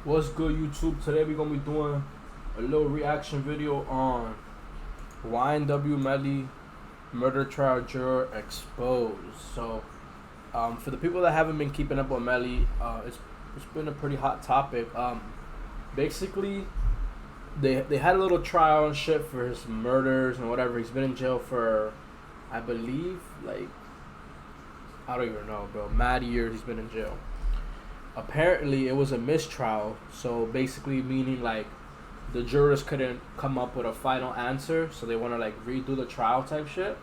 What's good, YouTube? Today we're gonna be doing a little reaction video on YNW Melly murder trial juror exposed. So, for the people that haven't been keeping up on Melly, it's been a pretty hot topic. Basically, they had a little trial and shit for his murders and whatever. He's been in jail for, I believe, like, I don't even know, bro. Mad years he's been in jail. Apparently it was a mistrial, so basically meaning like the jurors couldn't come up with a final answer, so they want to like redo the trial type shit.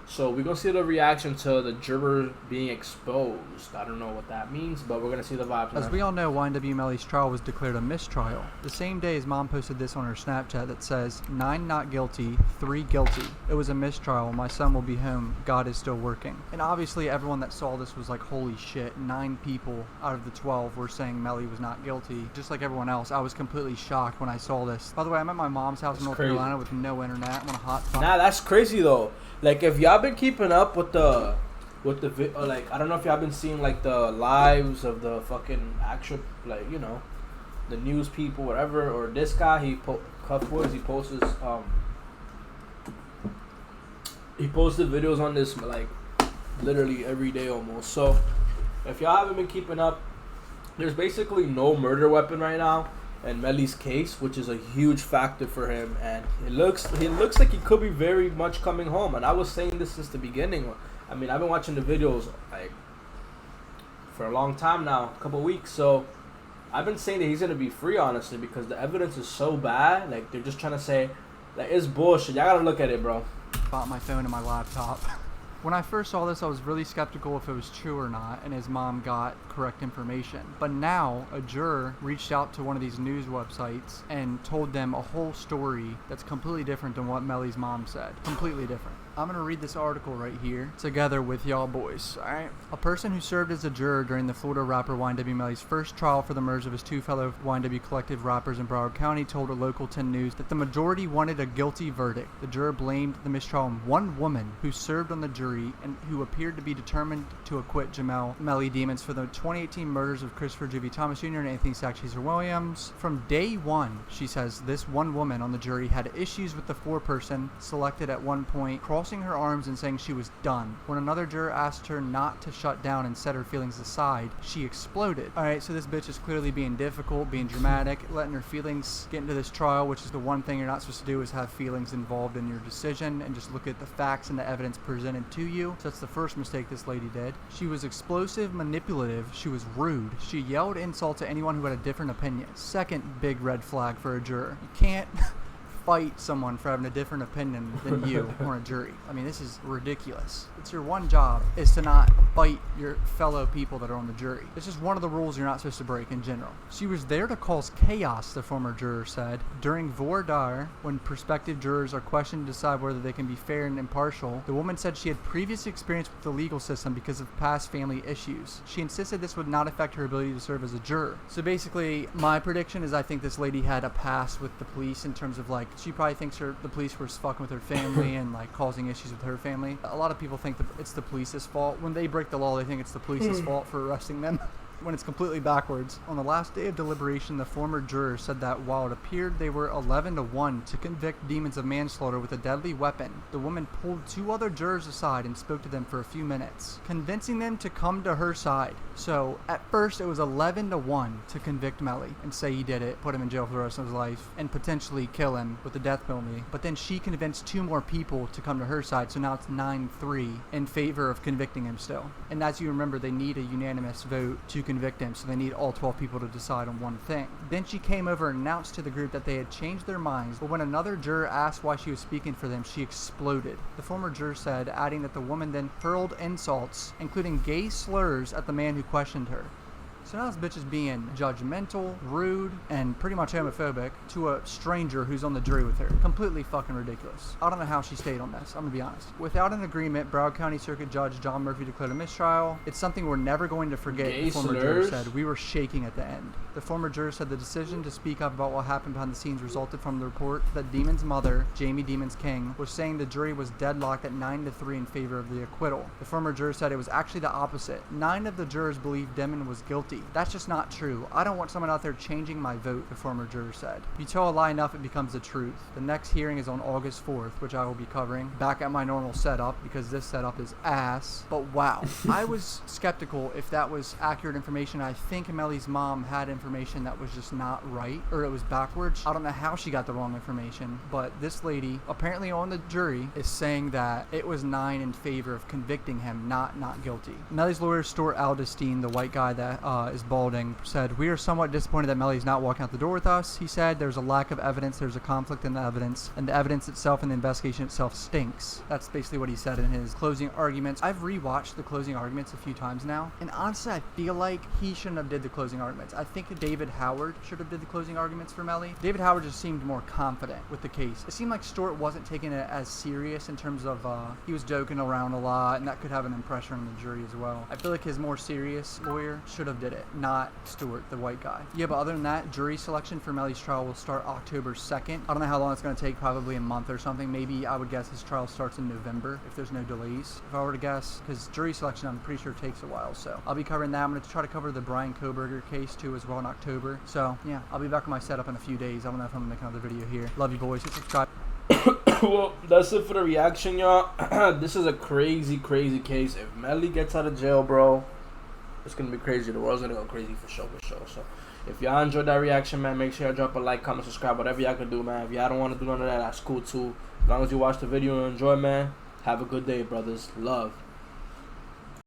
So we're gonna see the reaction to the juror being exposed. I don't know what that means, but we're gonna see the vibes. As we all know, YNW Melly's trial was declared a mistrial. The same day his mom posted this on her Snapchat that says, 9 not guilty, 3 guilty. It was a mistrial. My son will be home. God is still working. And obviously everyone that saw this was like, holy shit, 9 people out of the 12 were saying Melly was not guilty. Just like everyone else, I was completely shocked when I saw this. By the way, I'm at my mom's house in North Carolina with no internet. I'm on a hot spot. Nah, that's crazy though. Like, if y'all been keeping up with the like, I don't know if y'all been seeing like the lives of the fucking actual, like, you know, the news people, whatever, or this guy, Cuff Boys, he posts videos on this like literally every day almost. So if y'all haven't been keeping up, there's basically no murder weapon right now in Melly's case, which is a huge factor for him, and it looks like he could be very much coming home. And I was saying this since the beginning. I mean, I've been watching the videos like for a long time now, a couple weeks. So I've been saying that he's gonna be free, honestly, because the evidence is so bad. Like, they're just trying to say that it's bullshit. Y'all gotta look at it, bro. Bought my phone and my laptop. When I first saw this, I was really skeptical if it was true or not, and his mom got correct information. But now, a juror reached out to one of these news websites and told them a whole story that's completely different than what Melly's mom said. Completely different. I'm going to read this article right here together with y'all boys, alright? A person who served as a juror during the Florida rapper YNW Melly's first trial for the murders of his 2 fellow YNW collective rappers in Broward County told a local 10 News that the majority wanted a guilty verdict. The juror blamed the mistrial on one woman who served on the jury and who appeared to be determined to acquit Jamel Melly Demons for the 2018 murders of Christopher Juvie Thomas Jr. and Anthony Sackchaser Williams. From day one, she says, this one woman on the jury had issues with the 4-person selected at one point, crossing her arms and saying she was done. When another juror asked her not to shut down and set her feelings aside, she exploded. Alright, so this bitch is clearly being difficult, being dramatic, letting her feelings get into this trial, which is the one thing you're not supposed to do, is have feelings involved in your decision and just look at the facts and the evidence presented to you. So that's the first mistake this lady did. She was explosive, manipulative, she was rude. She yelled insults at anyone who had a different opinion. Second big red flag for a juror. You can't fight someone for having a different opinion than you or a jury. I mean, this is ridiculous. It's your one job is to not fight your fellow people that are on the jury. This is one of the rules you're not supposed to break in general. She was there to cause chaos, the former juror said. During voir dire, when prospective jurors are questioned to decide whether they can be fair and impartial, the woman said she had previous experience with the legal system because of past family issues. She insisted this would not affect her ability to serve as a juror. So basically, my prediction is I think this lady had a past with the police in terms of, like, she probably thinks the police were fucking with her family and like causing issues with her family. A lot of people think that it's the police's fault. When they break the law, they think it's the police's fault for arresting them, when it's completely backwards. On the last day of deliberation, the former juror said that while it appeared they were 11-1 to convict Demons of manslaughter with a deadly weapon, the woman pulled 2 other jurors aside and spoke to them for a few minutes, convincing them to come to her side. So at first it was 11-1 to convict Melly and say he did it, put him in jail for the rest of his life, and potentially kill him with the death penalty. But then she convinced 2 more people to come to her side, so now it's 9-3 in favor of convicting him still. And as you remember, they need a unanimous vote to convict him, so they need all 12 people to decide on one thing. Then she came over and announced to the group that they had changed their minds, but when another juror asked why she was speaking for them, she exploded. The former juror said, adding that the woman then hurled insults, including gay slurs, at the man who questioned her. So now this bitch is being judgmental, rude, and pretty much homophobic to a stranger who's on the jury with her. Completely fucking ridiculous. I don't know how she stayed on this, I'm gonna be honest. Without an agreement, Broward County Circuit Judge John Murphy declared a mistrial. It's something we're never going to forget, the former juror said. We were shaking at the end. The former juror said the decision to speak up about what happened behind the scenes resulted from the report that Demon's mother, Jamie Demons King, was saying the jury was deadlocked at 9-3 in favor of the acquittal. The former juror said it was actually the opposite. 9 of the jurors believed Demon was guilty guilty. That's just not true. I don't want someone out there changing my vote, the former juror said. If you tell a lie enough, it becomes the truth. The next hearing is on August 4th, which I will be covering back at my normal setup because this setup is ass. But wow, I was skeptical if that was accurate information. I think Melly's mom had information that was just not right, or it was backwards. I don't know how she got the wrong information, but this lady, apparently on the jury, is saying that it was 9 in favor of convicting him, not guilty. Melly's lawyer, Stuart Aldestein, the white guy that is balding, said, "We are somewhat disappointed that Melly's not walking out the door with us." He said, "There's a lack of evidence, there's a conflict in the evidence, and the evidence itself and the investigation itself stinks." That's basically what he said in his closing arguments. I've rewatched the closing arguments a few times now, and honestly, I feel like he shouldn't have did the closing arguments. I think David Howard should have did the closing arguments for Melly. David Howard just seemed more confident with the case. It seemed like Stuart wasn't taking it as serious in terms of he was joking around a lot, and that could have an impression on the jury as well. I feel like his more serious lawyer should have did it, not Stuart, the white guy. Yeah, but other than that, jury selection for Melly's trial will start October 2nd. I don't know how long it's going to take, probably a month or something. Maybe I would guess his trial starts in November if there's no delays, if I were to guess, because jury selection I'm pretty sure takes a while. So I'll be covering that. I'm going to try to cover the Brian Koberger case too as well in October. So yeah, I'll be back on my setup in a few days. I don't know if I'm going to make another video here. Love you boys. Hit subscribe. Well, that's it for the reaction, y'all. This is a crazy case. If Melly gets out of jail, bro, it's gonna be crazy. The world's gonna go crazy for sure. So if y'all enjoyed that reaction, man, make sure y'all drop a like, comment, subscribe, whatever y'all can do, man. If y'all don't want to do none of that, that's cool too. As long as you watch the video and enjoy, man, have a good day, brothers. Love.